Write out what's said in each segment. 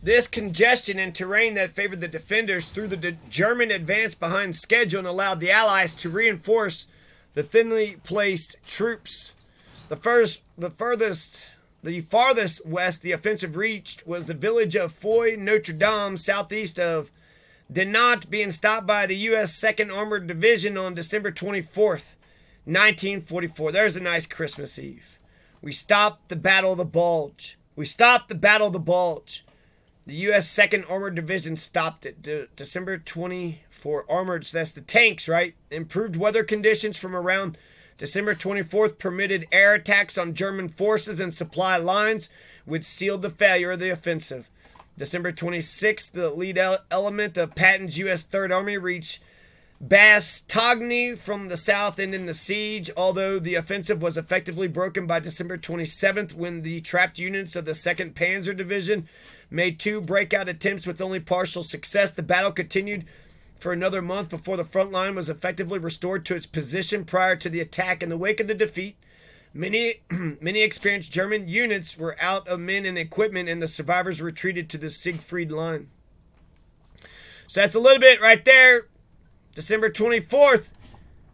This congestion and terrain that favored the defenders threw the German advance behind schedule and allowed the Allies to reinforce the thinly placed troops. The farthest west the offensive reached was the village of Foy Notre Dame, southeast of Dinant, being stopped by the U.S. 2nd Armored Division on December 24th, 1944. There's a nice Christmas Eve. We stopped the Battle of the Bulge. We stopped the Battle of the Bulge. The U.S. 2nd Armored Division stopped it. December 24. Armored, so that's the tanks, right? Improved weather conditions from around December 24th permitted air attacks on German forces and supply lines, which sealed the failure of the offensive. December 26th, the lead element of Patton's U.S. Third Army reached Bastogne from the south, ending the siege, although the offensive was effectively broken by December 27th when the trapped units of the 2nd Panzer Division made 2 breakout attempts with only partial success. The battle continued for another month before the front line was effectively restored to its position prior to the attack. In the wake of the defeat, many experienced German units were out of men and equipment, and the survivors retreated to the Siegfried Line. So that's a little bit right there. December 24th,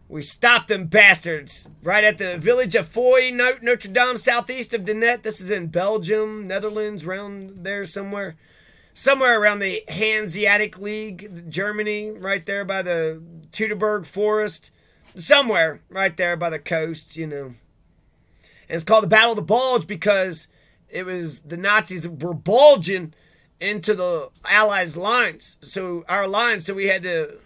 we stopped them bastards right at the village of Foy Notre Dame, southeast of Dinant. This is in Belgium, Netherlands, around there somewhere. Somewhere around the Hanseatic League, Germany, right there by the Teutoburg Forest. Somewhere right there by the coast, you know. And it's called the Battle of the Bulge because it was the Nazis were bulging into the Allies' lines. So our lines, so we had to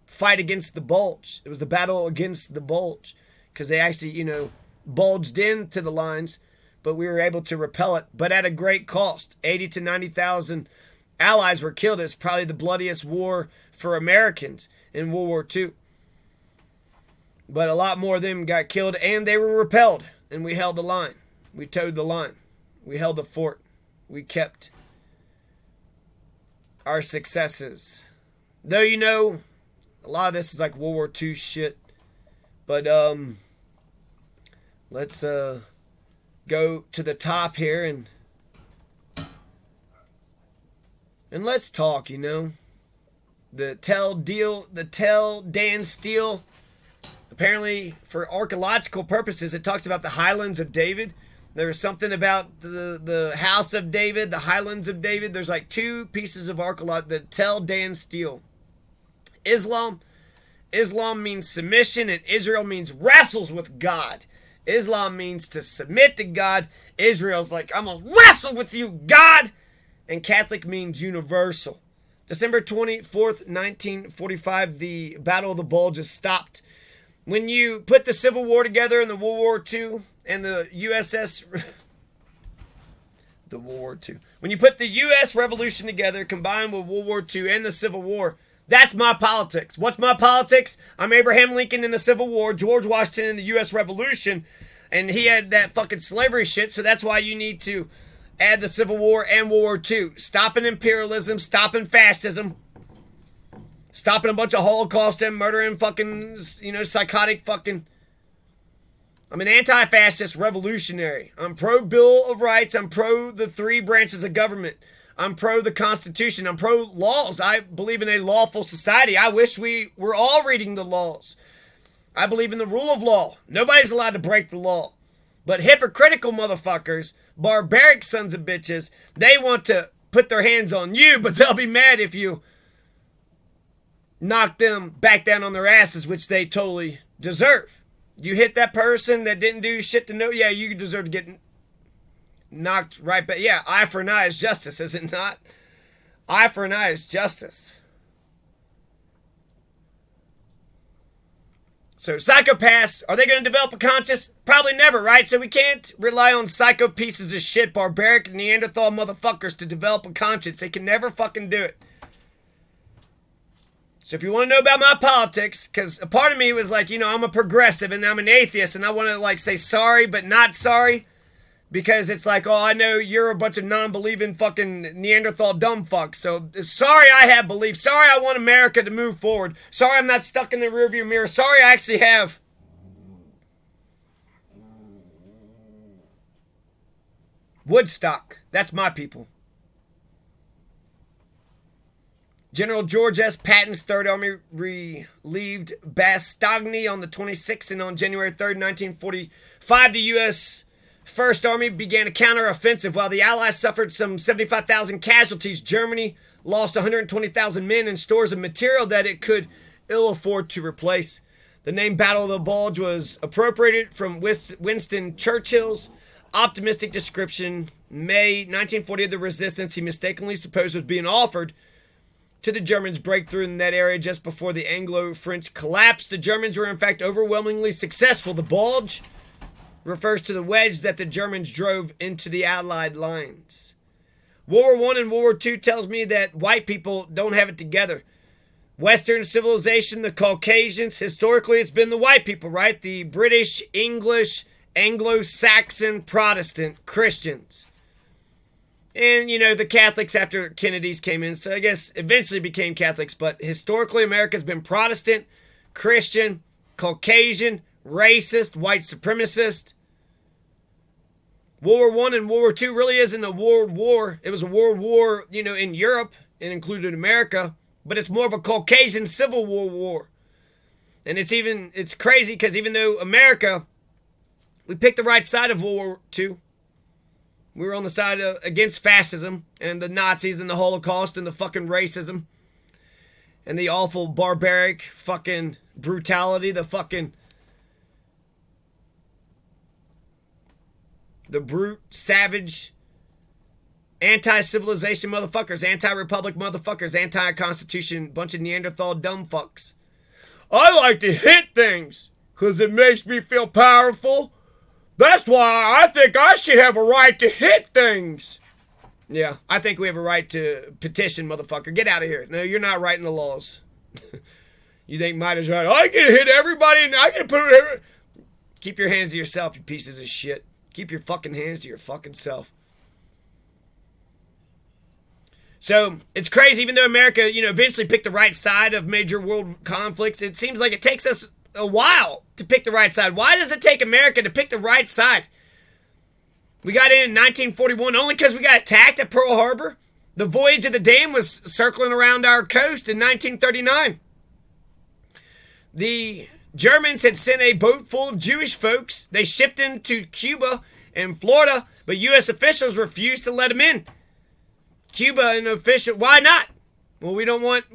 fight against the bulge. It was the battle against the bulge because they actually, you know, bulged into the lines, but we were able to repel it, but at a great cost. 80 to 90,000 Allies were killed. It's probably the bloodiest war for Americans in World War II. But a lot more of them got killed, and they were repelled, and we held the line. We towed the line. We held the fort. We kept our successes. Though, you know, a lot of this is like World War II shit. But let's go to the top here and let's talk, you know. The Tell Dan Steele. Apparently, for archaeological purposes, it talks about the Highlands of David. There was something about the House of David, the Highlands of David. There's like 2 pieces of archaeology that tell Dan Steele. Islam means submission, and Israel means wrestles with God. Islam means to submit to God. Israel's like, I'm going to wrestle with you, God. And Catholic means universal. December 24th, 1945, the Battle of the Bulge is stopped. When you put the Civil War together and the World War II and the the World War II. When you put the U.S. Revolution together, combined with World War II and the Civil War, that's my politics. What's my politics? I'm Abraham Lincoln in the Civil War, George Washington in the U.S. Revolution, and he had that fucking slavery shit, so that's why you need to add the Civil War and World War II. Stopping imperialism, stopping fascism, stopping a bunch of Holocaust and murdering fucking, you know, psychotic fucking... I'm an anti-fascist revolutionary. I'm pro-Bill of Rights. I'm pro the 3 branches of government. I'm pro the Constitution. I'm pro laws. I believe in a lawful society. I wish we were all reading the laws. I believe in the rule of law. Nobody's allowed to break the law. But hypocritical motherfuckers, barbaric sons of bitches, they want to put their hands on you, but they'll be mad if you knock them back down on their asses, which they totally deserve. You hit that person that didn't do shit to know, yeah, you deserve to get knocked right back. Yeah, eye for an eye is justice, is it not? Eye for an eye is justice. So psychopaths, are they going to develop a conscience? Probably never, right? So we can't rely on psycho pieces of shit, barbaric Neanderthal motherfuckers to develop a conscience. They can never fucking do it. So if you want to know about my politics, because a part of me was like, you know, I'm a progressive and I'm an atheist and I want to like say sorry but not sorry. Because it's like, oh, I know you're a bunch of non-believing fucking Neanderthal dumb fucks. So sorry I have belief. Sorry I want America to move forward. Sorry I'm not stuck in the rearview mirror. Sorry I actually have Woodstock. That's my people. General George S. Patton's Third Army relieved Bastogne on the 26th, and on January 3rd, 1945, the U.S. First Army began a counteroffensive. While the Allies suffered some 75,000 casualties, Germany lost 120,000 men and stores of material that it could ill afford to replace. The name Battle of the Bulge was appropriated from Winston Churchill's optimistic description, May 1940, of the resistance he mistakenly supposed was being offered to the Germans' breakthrough in that area just before the Anglo-French collapse. The Germans were in fact overwhelmingly successful. The Bulge refers to the wedge that the Germans drove into the Allied lines. World War I and World War II tells me that white people don't have it together. Western civilization, the Caucasians, historically it's been the white people, right? The British, English, Anglo-Saxon, Protestant, Christians. And, you know, the Catholics after Kennedy's came in, so I guess eventually became Catholics, but historically America's been Protestant, Christian, Caucasian, racist, white supremacist. World War I and World War II really isn't a world war. It was a world war, you know, in Europe. It included America. But it's more of a Caucasian Civil War. And it's crazy because even though America, we picked the right side of World War II. We were on the side against fascism and the Nazis and the Holocaust and the fucking racism. And the awful barbaric fucking brutality, the brute, savage, anti-civilization motherfuckers, anti-republic motherfuckers, anti-constitution, bunch of Neanderthal dumb fucks. I like to hit things because it makes me feel powerful. That's why I think I should have a right to hit things. Yeah, I think we have a right to petition, motherfucker. Get out of here. No, you're not writing the laws. You think Midas right? I can hit everybody and I can put it. Keep your hands to yourself, you pieces of shit. Keep your fucking hands to your fucking self. So, it's crazy, even though America, you know, eventually picked the right side of major world conflicts, it seems like it takes us a while to pick the right side. Why does it take America to pick the right side? We got in 1941 only because we got attacked at Pearl Harbor. The voyage of the Dam was circling around our coast in 1939. The Germans had sent a boat full of Jewish folks. They shipped them to Cuba and Florida, but U.S. officials refused to let them in. Cuba and official, why not? Well, we don't want,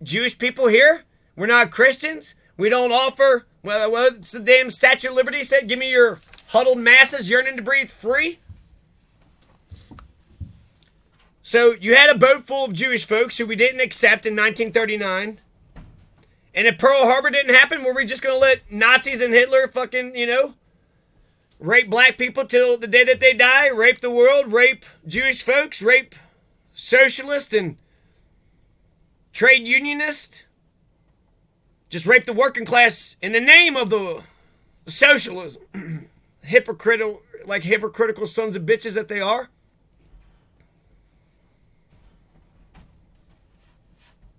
Jewish people here? We're not Christians? We don't offer, what's the damn Statue of Liberty said? Give me your huddled masses yearning to breathe free? So you had a boat full of Jewish folks who we didn't accept in 1939. And if Pearl Harbor didn't happen, were we just going to let Nazis and Hitler fucking, you know, rape black people till the day that they die, rape the world, rape Jewish folks, rape socialists and trade unionists? Just rape the working class in the name of the socialism. Hypocritical sons of bitches that they are.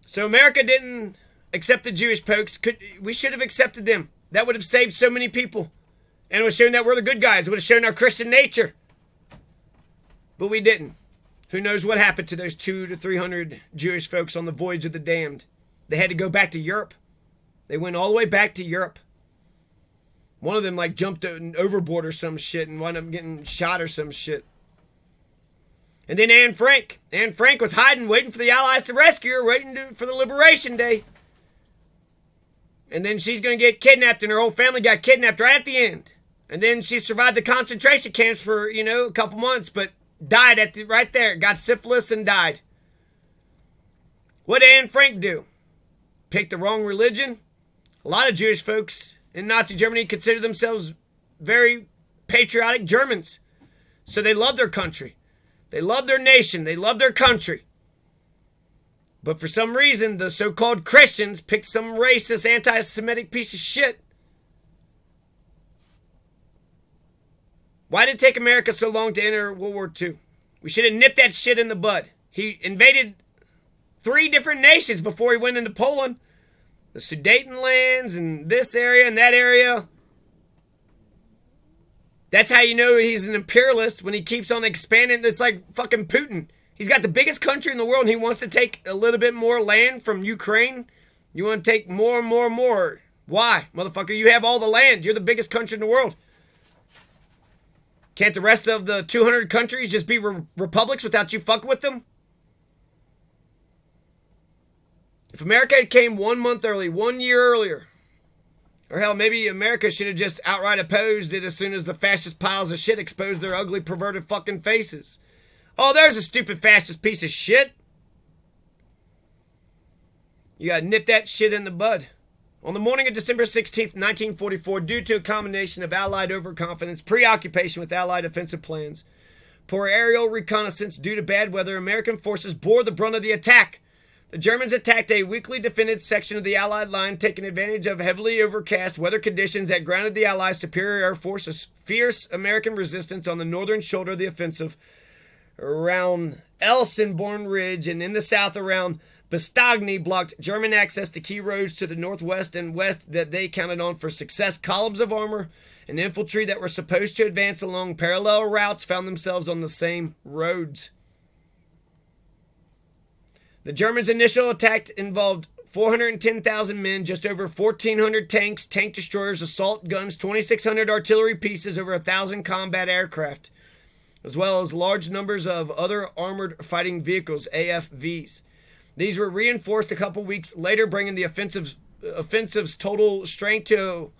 So America didn't accept the Jewish folks. We should have accepted them. That would have saved so many people. And it would have shown that we're the good guys. It would have shown our Christian nature. But we didn't. Who knows what happened to those 200 to 300 Jewish folks on the voyage of the damned. They had to go back to Europe. They went all the way back to Europe. One of them jumped overboard or some shit and wound up getting shot or some shit. And then Anne Frank. Anne Frank was hiding, waiting for the Allies to rescue her, waiting for the Liberation Day. And then she's going to get kidnapped, and her whole family got kidnapped right at the end. And then she survived the concentration camps for, a couple months, but died right there. Got syphilis and died. What did Anne Frank do? Pick the wrong religion? A lot of Jewish folks in Nazi Germany consider themselves very patriotic Germans. So they love their country. They love their nation. They love their country. But for some reason, the so-called Christians picked some racist, anti-Semitic piece of shit. Why did it take America so long to enter World War II? We should have nipped that shit in the bud. He invaded 3 different nations before he went into Poland. The Sudetenlands and this area and that area. That's how you know he's an imperialist when he keeps on expanding. It's like fucking Putin. He's got the biggest country in the world, and he wants to take a little bit more land from Ukraine. You want to take more and more and more. Why? Motherfucker, you have all the land. You're the biggest country in the world. Can't the rest of the 200 countries just be republics without you fucking with them? If America came 1 month early, 1 year earlier, or hell, maybe America should have just outright opposed it as soon as the fascist piles of shit exposed their ugly, perverted fucking faces. Oh, there's a stupid fascist piece of shit. You gotta nip that shit in the bud. On the morning of December 16th, 1944, due to a combination of Allied overconfidence, preoccupation with Allied offensive plans, poor aerial reconnaissance due to bad weather, American forces bore the brunt of the attack. The Germans attacked a weakly defended section of the Allied line, taking advantage of heavily overcast weather conditions that grounded the Allies' superior air force's fierce American resistance on the northern shoulder of the offensive around Elsenborn Ridge, and in the south around Bastogne blocked German access to key roads to the northwest and west that they counted on for success. Columns of armor and infantry that were supposed to advance along parallel routes found themselves on the same roads. The Germans' initial attack involved 410,000 men, just over 1,400 tanks, tank destroyers, assault guns, 2,600 artillery pieces, over 1,000 combat aircraft, as well as large numbers of other armored fighting vehicles, AFVs. These were reinforced a couple weeks later, bringing the offensive's total strength to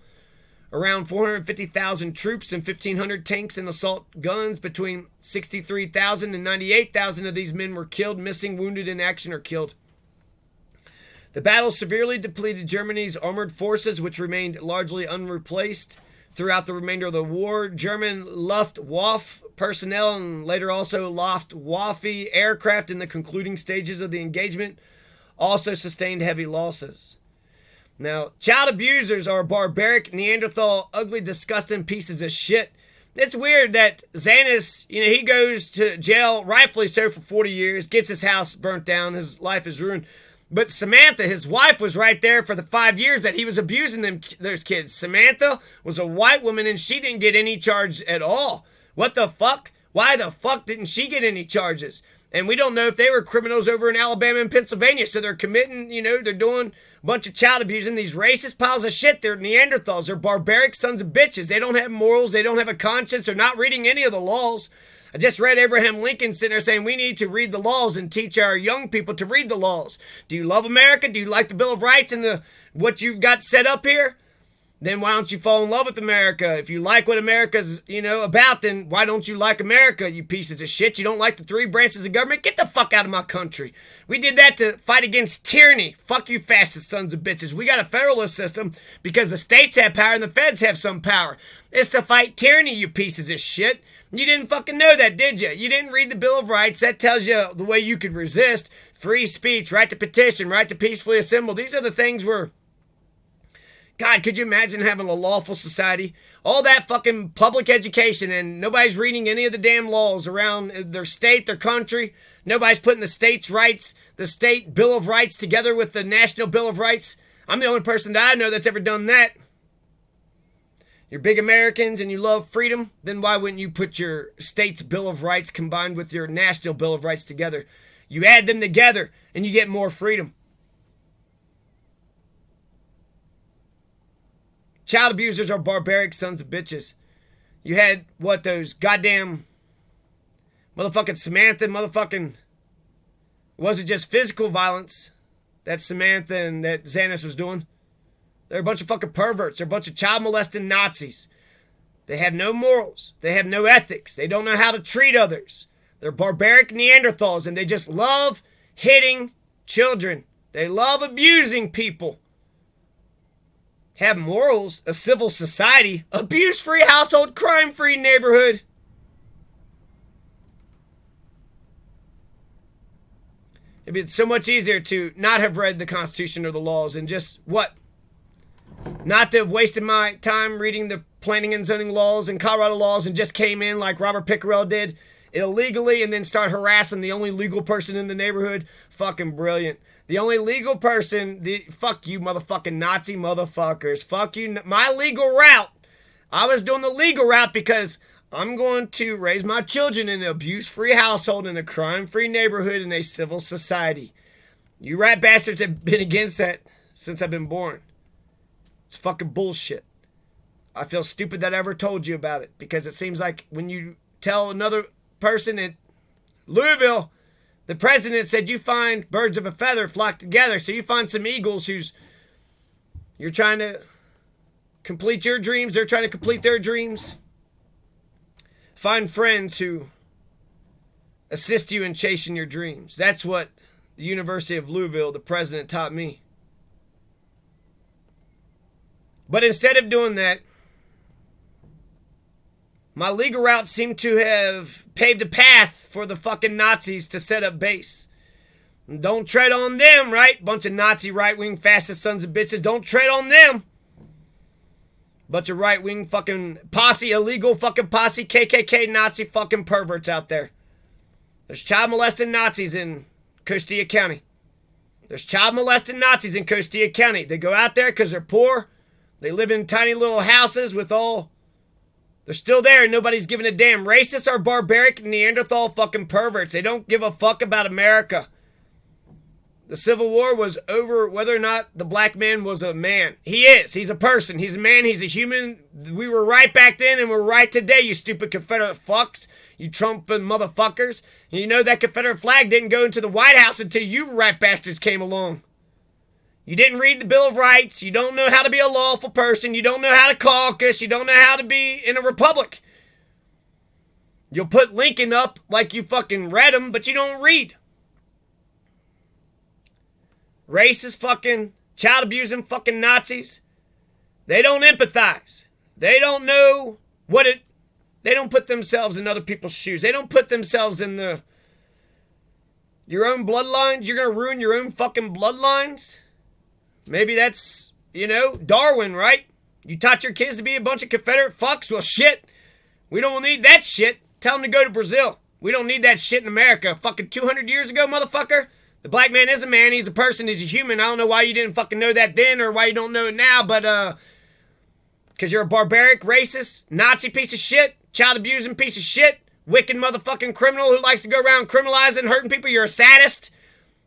around 450,000 troops and 1,500 tanks and assault guns. Between 63,000 and 98,000 of these men were killed, missing, wounded in action, or killed. The battle severely depleted Germany's armored forces, which remained largely unreplaced throughout the remainder of the war. German Luftwaffe personnel and later also Luftwaffe aircraft in the concluding stages of the engagement also sustained heavy losses. Now, child abusers are barbaric, Neanderthal, ugly, disgusting pieces of shit. It's weird that Xanis, he goes to jail, rightfully so, for 40 years, gets his house burnt down, his life is ruined. But Samantha, his wife, was right there for the 5 years that he was abusing those kids. Samantha was a white woman, and she didn't get any charge at all. What the fuck? Why the fuck didn't she get any charges? And we don't know if they were criminals over in Alabama and Pennsylvania. So they're committing, they're doing a bunch of child abusing. These racist piles of shit. They're Neanderthals. They're barbaric sons of bitches. They don't have morals. They don't have a conscience. They're not reading any of the laws. I just read Abraham Lincoln sitting there saying we need to read the laws and teach our young people to read the laws. Do you love America? Do you like the Bill of Rights and what you've got set up here? Then why don't you fall in love with America? If you like what America's, about, then why don't you like America, you pieces of shit? You don't like the three branches of government? Get the fuck out of my country. We did that to fight against tyranny. Fuck you fascist sons of bitches. We got a federalist system because the states have power and the feds have some power. It's to fight tyranny, you pieces of shit. You didn't fucking know that, did you? You didn't read the Bill of Rights. That tells you the way you could resist. Free speech, right to petition, right to peacefully assemble. These are the things where... God, could you imagine having a lawful society? All that fucking public education and nobody's reading any of the damn laws around their state, their country. Nobody's putting the state's rights, the state Bill of Rights together with the National Bill of Rights. I'm the only person that I know that's ever done that. You're big Americans and you love freedom, then why wouldn't you put your state's Bill of Rights combined with your National Bill of Rights together? You add them together and you get more freedom. Child abusers are barbaric sons of bitches. You had, those goddamn motherfucking Samantha, was it just physical violence that Samantha and that Xanis was doing? They're a bunch of fucking perverts. They're a bunch of child molesting Nazis. They have no morals. They have no ethics. They don't know how to treat others. They're barbaric Neanderthals, and they just love hitting children. They love abusing people. Have morals, a civil society, abuse-free household, crime-free neighborhood. It'd be so much easier to not have read the Constitution or the laws and just, not to have wasted my time reading the planning and zoning laws and Colorado laws and just came in like Robert Pickerel did illegally and then start harassing the only legal person in the neighborhood. Fucking brilliant. The only legal person, fuck you motherfucking Nazi motherfuckers. Fuck you. My legal route. I was doing the legal route because I'm going to raise my children in an abuse-free household, in a crime-free neighborhood, in a civil society. You rat bastards have been against that since I've been born. It's fucking bullshit. I feel stupid that I ever told you about it, because it seems like when you tell another person in Louisville, the president said you find birds of a feather flock together. So you find some eagles you're trying to complete your dreams. They're trying to complete their dreams. Find friends who assist you in chasing your dreams. That's what the University of Louisville, the president, taught me. But instead of doing that, my legal route seemed to have paved a path for the fucking Nazis to set up base. And don't tread on them, right? Bunch of Nazi right-wing fascist sons of bitches. Don't tread on them. Bunch of right-wing fucking posse, illegal fucking posse, KKK Nazi fucking perverts out there. There's child molesting Nazis in Costilla County. There's child molesting Nazis in Costilla County. They go out there because they're poor. They live in tiny little houses with all... They're still there and nobody's giving a damn. Racists are barbaric Neanderthal fucking perverts. They don't give a fuck about America. The Civil War was over whether or not the black man was a man. He is. He's a person. He's a man. He's a human. We were right back then and we're right today, you stupid Confederate fucks. You Trumping motherfuckers. And you know that Confederate flag didn't go into the White House until you rat bastards came along. You didn't read the Bill of Rights. You don't know how to be a lawful person. You don't know how to caucus. You don't know how to be in a republic. You'll put Lincoln up like you fucking read him, but you don't read. Racist fucking, child abusing fucking Nazis. They don't empathize. They don't know they don't put themselves in other people's shoes. They don't put themselves in your own bloodlines. You're going to ruin your own fucking bloodlines. Maybe that's, Darwin, right? You taught your kids to be a bunch of Confederate fucks? Well, shit. We don't need that shit. Tell them to go to Brazil. We don't need that shit in America. Fucking 200 years ago, motherfucker. The black man is a man. He's a person. He's a human. I don't know why you didn't fucking know that then or why you don't know it now, but, because you're a barbaric, racist, Nazi piece of shit, child abusing piece of shit, wicked motherfucking criminal who likes to go around criminalizing, hurting people. You're a sadist.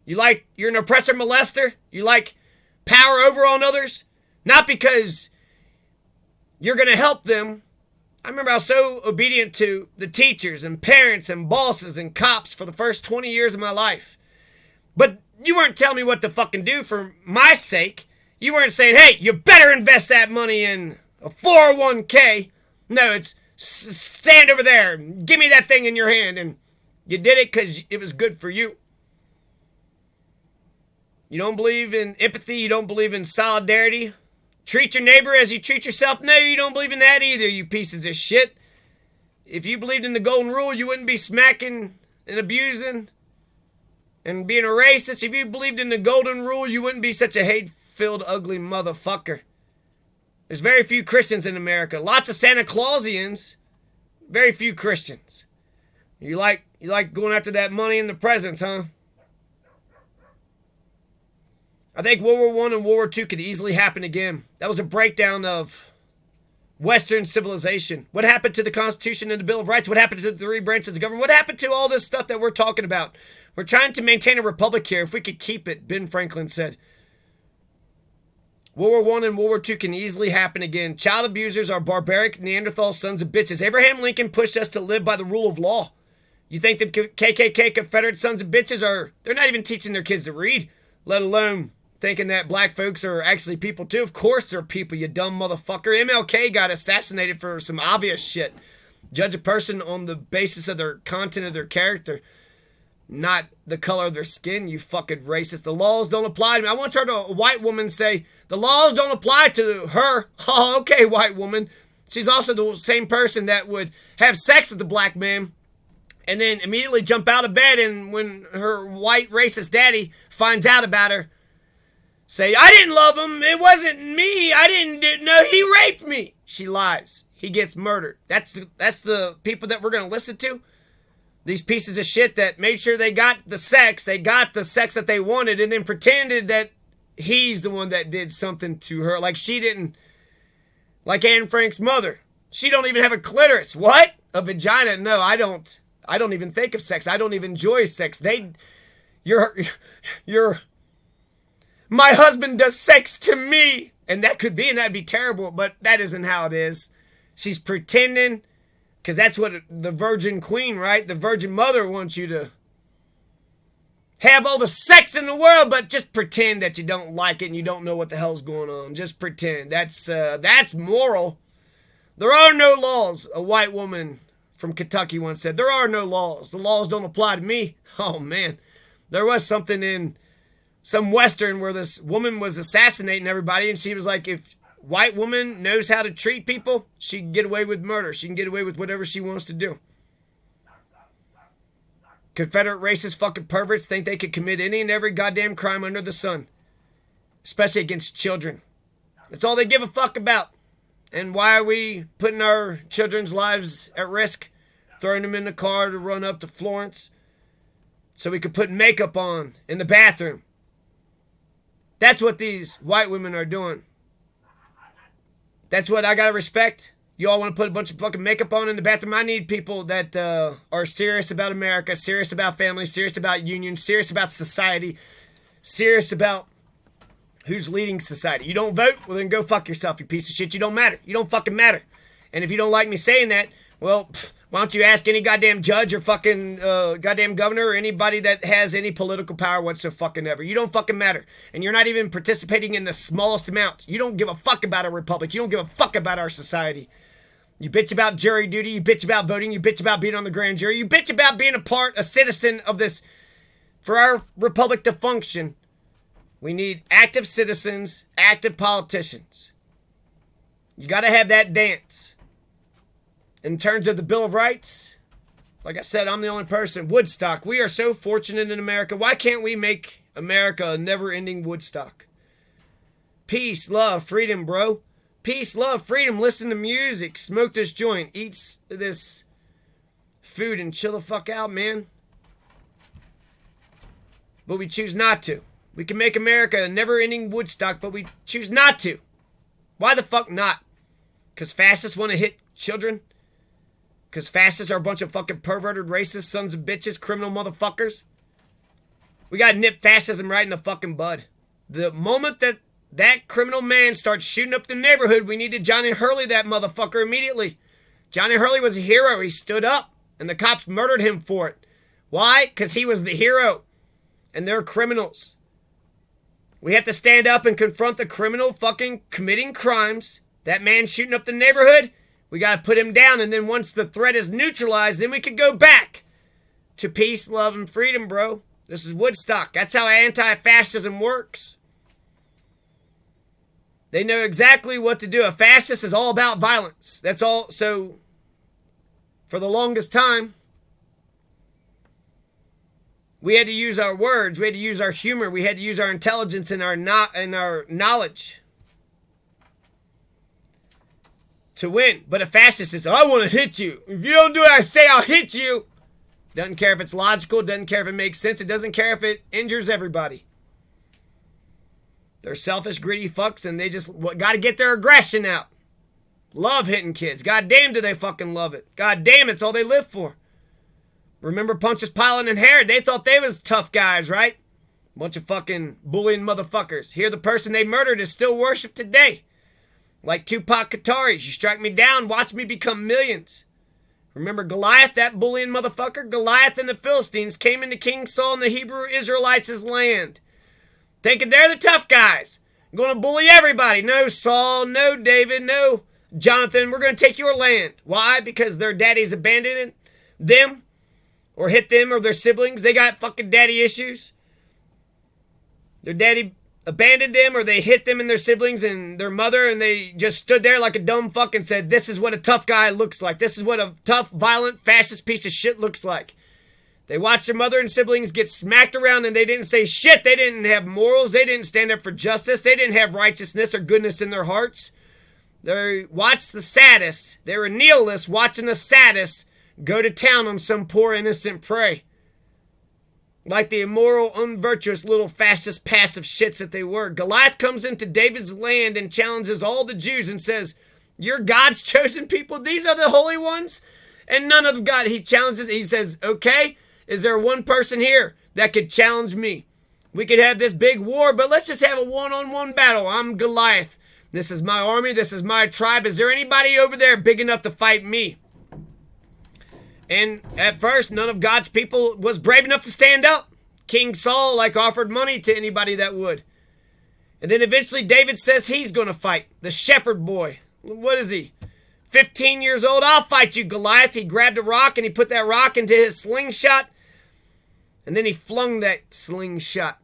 You're an oppressor molester. You like power over on others, not because you're going to help them. I remember I was so obedient to the teachers and parents and bosses and cops for the first 20 years of my life. But you weren't telling me what to fucking do for my sake. You weren't saying, hey, you better invest that money in a 401k. No, it's stand over there. Give me that thing in your hand. And you did it because it was good for you. You don't believe in empathy. You don't believe in solidarity. Treat your neighbor as you treat yourself. No, you don't believe in that either, you pieces of shit. If you believed in the golden rule, you wouldn't be smacking and abusing and being a racist. If you believed in the golden rule, you wouldn't be such a hate-filled, ugly motherfucker. There's very few Christians in America. Lots of Santa Clausians. Very few Christians. You like going after that money and the presents, huh? I think World War I and World War II could easily happen again. That was a breakdown of Western civilization. What happened to the Constitution and the Bill of Rights? What happened to the three branches of government? What happened to all this stuff that we're talking about? We're trying to maintain a republic here. If we could keep it, Ben Franklin said. World War I and World War II can easily happen again. Child abusers are barbaric Neanderthal sons of bitches. Abraham Lincoln pushed us to live by the rule of law. You think the KKK Confederate sons of bitches they're not even teaching their kids to read, let alone thinking that black folks are actually people too. Of course they're people, you dumb motherfucker. MLK got assassinated for some obvious shit. Judge a person on the basis of their content of their character, not the color of their skin, you fucking racist. The laws don't apply to me. I once heard a white woman say, the laws don't apply to her. Oh, okay, white woman. She's also the same person that would have sex with the black man and then immediately jump out of bed, and when her white racist daddy finds out about her, say, I didn't love him. It wasn't me. I didn't know. He raped me. She lies. He gets murdered. That's the people that we're going to listen to. These pieces of shit that made sure they got the sex. They got the sex that they wanted and then pretended that he's the one that did something to her. Like she didn't. Like Anne Frank's mother. She don't even have a clitoris. What? A vagina? No, I don't. I don't even think of sex. I don't even enjoy sex. You're, my husband does sex to me. And that could be, and that'd be terrible, but that isn't how it is. She's pretending, because that's what the virgin queen, right? The virgin mother wants you to have all the sex in the world, but just pretend that you don't like it and you don't know what the hell's going on. Just pretend. That's moral. There are no laws. A white woman from Kentucky once said, there are no laws. The laws don't apply to me. Oh, man. There was something in some Western where this woman was assassinating everybody, and she was like, if white woman knows how to treat people, she can get away with murder. She can get away with whatever she wants to do. Confederate racist fucking perverts think they could commit any and every goddamn crime under the sun. Especially against children. That's all they give a fuck about. And why are we putting our children's lives at risk? Throwing them in the car to run up to Florence so we could put makeup on in the bathroom. That's what these white women are doing. That's what I gotta respect. You all want to put a bunch of fucking makeup on in the bathroom? I need people that are serious about America, serious about family, serious about union, serious about society, serious about who's leading society. You don't vote? Well, then go fuck yourself, you piece of shit. You don't matter. You don't fucking matter. And if you don't like me saying that, well, why don't you ask any goddamn judge or fucking goddamn governor or anybody that has any political power whatsoever. You don't fucking matter. And you're not even participating in the smallest amount. You don't give a fuck about our republic. You don't give a fuck about our society. You bitch about jury duty. You bitch about voting. You bitch about being on the grand jury. You bitch about being a citizen of this. For our republic to function, we need active citizens, active politicians. You got to have that dance. In terms of the Bill of Rights, like I said, I'm the only person. Woodstock. We are so fortunate in America. Why can't we make America a never-ending Woodstock? Peace, love, freedom, bro. Peace, love, freedom. Listen to music. Smoke this joint. Eat this food and chill the fuck out, man. But we choose not to. We can make America a never-ending Woodstock, but we choose not to. Why the fuck not? Because fascists want to hit children? Because fascists are a bunch of fucking perverted, racist sons of bitches, criminal motherfuckers? We gotta nip fascism right in the fucking bud. The moment that criminal man starts shooting up the neighborhood, we need to Johnny Hurley that motherfucker immediately. Johnny Hurley was a hero. He stood up, and the cops murdered him for it. Why? Because he was the hero, and they're criminals. We have to stand up and confront the criminal fucking committing crimes. That man shooting up the neighborhood, we got to put him down. And then once the threat is neutralized, then we can go back to peace, love, and freedom, bro. This is Woodstock. That's how anti-fascism works. They know exactly what to do. A fascist is all about violence. That's all. So, for the longest time, we had to use our words. We had to use our humor. We had to use our intelligence and our knowledge to win. But a fascist says, I want to hit you. If you don't do what I say, I'll hit you. Doesn't care if it's logical. Doesn't care if it makes sense. It doesn't care if it injures everybody. They're selfish, greedy fucks, and they just got to get their aggression out. Love hitting kids. God damn, do they fucking love it. God damn, it's all they live for. Remember Pontius Pilate and Herod? They thought they was tough guys, right? Bunch of fucking bullying motherfuckers. Here the person they murdered is still worshipped today. Like Tupac Katari. You strike me down, watch me become millions. Remember Goliath, that bullying motherfucker? Goliath and the Philistines came into King Saul and the Hebrew Israelites' land. Thinking they're the tough guys. Going to bully everybody. No Saul, no David, no Jonathan. We're going to take your land. Why? Because their daddies abandoned them. Or hit them or their siblings. They got fucking daddy issues. Their daddy abandoned them or they hit them and their siblings and their mother and they just stood there like a dumb fuck and said, this is what a tough guy looks like. This is what a tough, violent, fascist piece of shit looks like. They watched their mother and siblings get smacked around and they didn't say shit. They didn't have morals. They didn't stand up for justice. They didn't have righteousness or goodness in their hearts. They watched the saddest. They were nihilists watching the saddest go to town on some poor innocent prey. Like the immoral, unvirtuous little fascist passive shits that they were. Goliath comes into David's land and challenges all the Jews and says, You're God's chosen people. These are the holy ones. And none of God, he challenges, he says, okay, is there one person here that could challenge me? We could have this big war, but let's just have a one-on-one battle. I'm Goliath. This is my army. This is my tribe. Is there anybody over there big enough to fight me? And at first, none of God's people was brave enough to stand up. King Saul, offered money to anybody that would. And then eventually David says he's going to fight. The shepherd boy. What is he? 15 years old. I'll fight you, Goliath. He grabbed a rock and he put that rock into his slingshot. And then he flung that slingshot.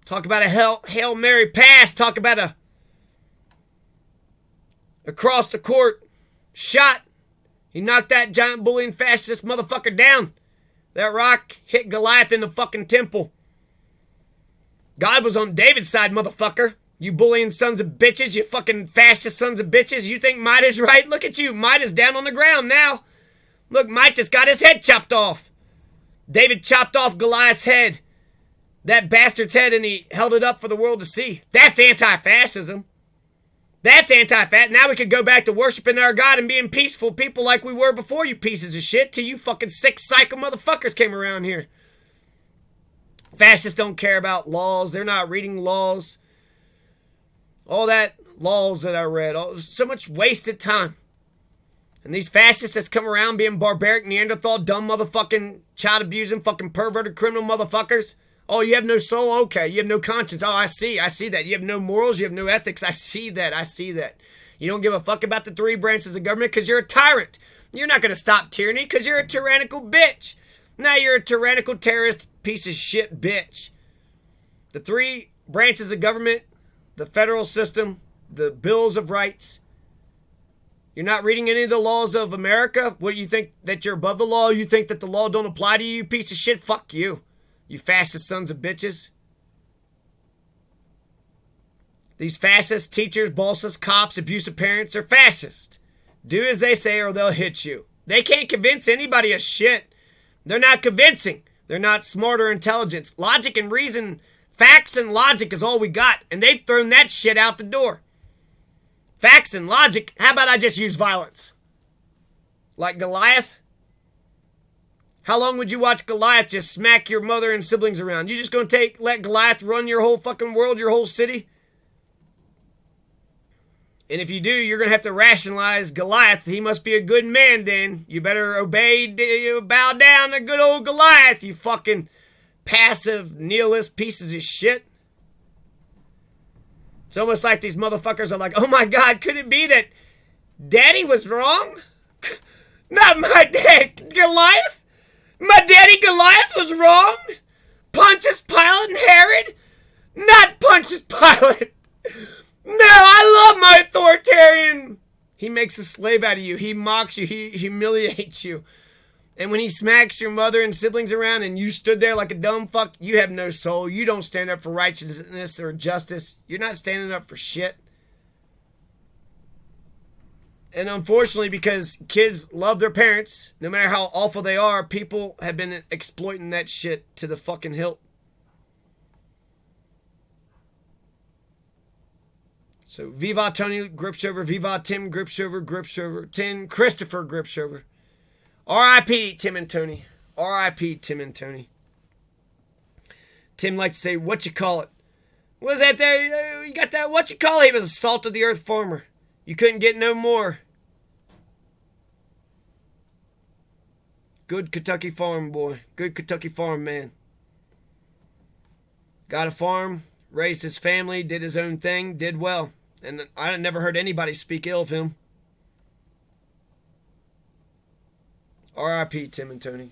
Talk about a Hail Mary pass. Talk about a across the court shot. He knocked that giant bullying fascist motherfucker down. That rock hit Goliath in the fucking temple. God was on David's side, motherfucker. You bullying sons of bitches, you fucking fascist sons of bitches. You think Might is right? Look at you. Might is down on the ground now. Look, Might just got his head chopped off. David chopped off Goliath's head. That bastard's head, and he held it up for the world to see. That's anti-fascism. That's anti-fat. Now we could go back to worshiping our God and being peaceful people like we were before, you pieces of shit, till you fucking sick psycho motherfuckers came around here. Fascists don't care about laws. They're not reading laws. All that laws that I read. So much wasted time. And these fascists that's come around being barbaric, Neanderthal, dumb motherfucking child abusing, fucking perverted criminal motherfuckers. Oh, you have no soul? Okay. You have no conscience. Oh, I see that. You have no morals. You have no ethics. I see that. You don't give a fuck about the three branches of government because you're a tyrant. You're not going to stop tyranny because you're a tyrannical bitch. Now you're a tyrannical terrorist piece of shit bitch. The three branches of government, the federal system, the bills of rights. You're not reading any of the laws of America? What, you think that you're above the law? You think that the law don't apply to you, you piece of shit? Fuck you. You fascist sons of bitches. These fascist teachers, bosses, cops, abusive parents are fascist. Do as they say or they'll hit you. They can't convince anybody of shit. They're not convincing. They're not smart or intelligent. Logic and reason, facts and logic is all we got. And they've thrown that shit out the door. Facts and logic, how about I just use violence? Like Goliath? How long would you watch Goliath just smack your mother and siblings around? You just gonna let Goliath run your whole fucking world, your whole city? And if you do, you're gonna have to rationalize Goliath. He must be a good man then. You better bow down to good old Goliath, you fucking passive nihilist pieces of shit. It's almost like these motherfuckers are like, oh my God, could it be that Daddy was wrong? Not my dad, Goliath? My daddy Goliath was wrong? Pontius Pilate and Herod? Not Pontius Pilate. No, I love my authoritarian. He makes a slave out of you. He mocks you. He humiliates you. And when he smacks your mother and siblings around and you stood there like a dumb fuck, you have no soul. You don't stand up for righteousness or justice. You're not standing up for shit. And unfortunately, because kids love their parents, no matter how awful they are, people have been exploiting that shit to the fucking hilt. So, Viva Tony Gripshover, Viva Tim Gripshover, Tim Christopher Gripshover. R.I.P. Tim and Tony. R.I.P. Tim and Tony. Tim likes to say, what you call it? What was that there? You got that? What you call it? He was a salt of the earth farmer. You couldn't get no more. Good Kentucky farm boy. Good Kentucky farm man. Got a farm, raised his family, did his own thing, did well. And I never heard anybody speak ill of him. R.I.P. Tim and Tony.